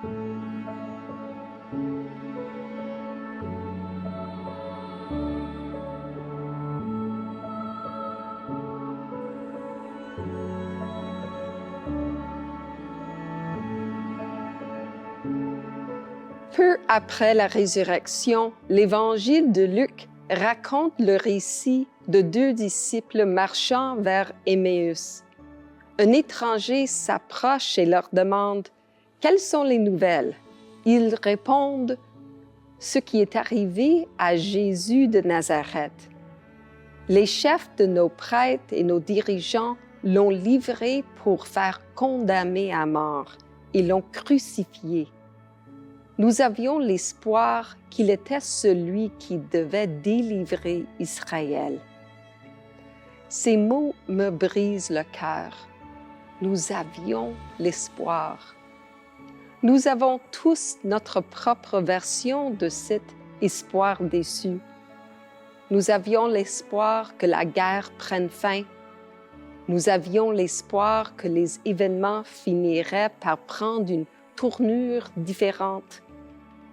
Peu après la résurrection, l'Évangile de Luc raconte le récit de deux disciples marchant vers Emmaüs. Un étranger s'approche et leur demande « Quelles sont les nouvelles ?» Ils répondent « Ce qui est arrivé à Jésus de Nazareth. Les chefs de nos prêtres et nos dirigeants l'ont livré pour faire condamner à mort et l'ont crucifié. Nous avions l'espoir qu'il était celui qui devait délivrer Israël. » Ces mots me brisent le cœur. Nous avions l'espoir. Nous avons tous notre propre version de cet espoir déçu. Nous avions l'espoir que la guerre prenne fin. Nous avions l'espoir que les événements finiraient par prendre une tournure différente.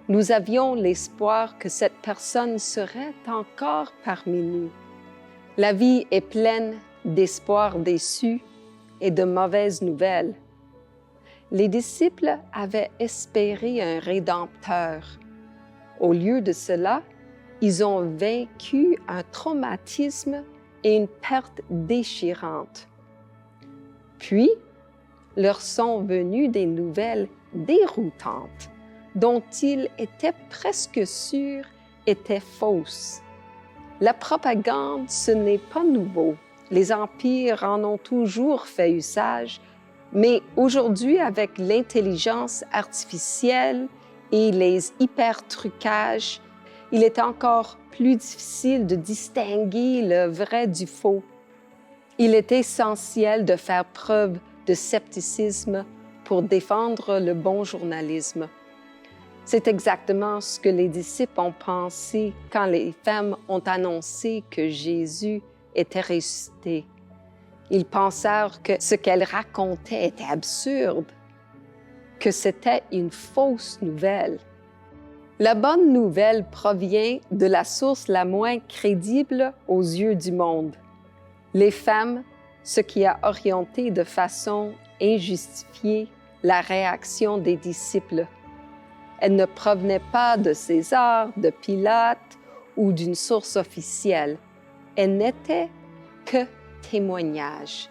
Nous avions l'espoir que cette personne serait encore parmi nous. La vie est pleine d'espoirs déçus et de mauvaises nouvelles. Les disciples avaient espéré un Rédempteur. Au lieu de cela, ils ont vaincu un traumatisme et une perte déchirante. Puis, leur sont venues des nouvelles déroutantes, dont ils étaient presque sûrs étaient fausses. La propagande, ce n'est pas nouveau. Les empires en ont toujours fait usage, mais aujourd'hui, avec l'intelligence artificielle et les hypertrucages, il est encore plus difficile de distinguer le vrai du faux. Il est essentiel de faire preuve de scepticisme pour défendre le bon journalisme. C'est exactement ce que les disciples ont pensé quand les femmes ont annoncé que Jésus était ressuscité. Ils pensèrent que ce qu'elles racontaient était absurde, que c'était une fausse nouvelle. La bonne nouvelle provient de la source la moins crédible aux yeux du monde. Les femmes, ce qui a orienté de façon injustifiée la réaction des disciples. Elles ne provenaient pas de César, de Pilate ou d'une source officielle. Elles n'étaient que témoignages.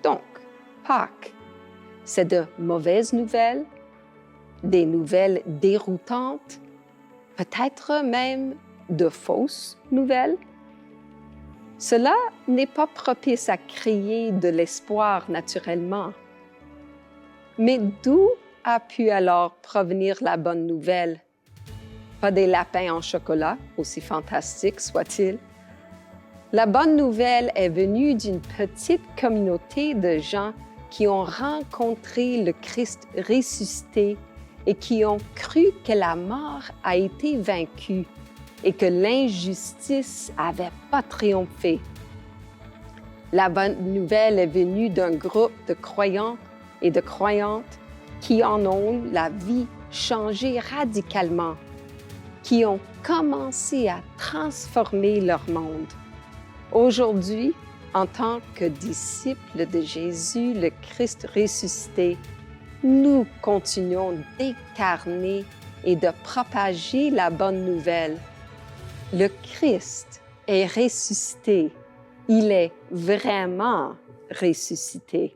Donc, Pâques, c'est de mauvaises nouvelles, des nouvelles déroutantes, peut-être même de fausses nouvelles. Cela n'est pas propice à créer de l'espoir naturellement. Mais d'où a pu alors provenir la bonne nouvelle? Pas des lapins en chocolat, aussi fantastiques soient-ils. La bonne nouvelle est venue d'une petite communauté de gens qui ont rencontré le Christ ressuscité et qui ont cru que la mort a été vaincue et que l'injustice n'avait pas triomphé. La bonne nouvelle est venue d'un groupe de croyants et de croyantes qui en ont la vie changée radicalement, qui ont commencé à transformer leur monde. Aujourd'hui, en tant que disciples de Jésus, le Christ ressuscité, nous continuons d'incarner et de propager la bonne nouvelle. Le Christ est ressuscité. Il est vraiment ressuscité.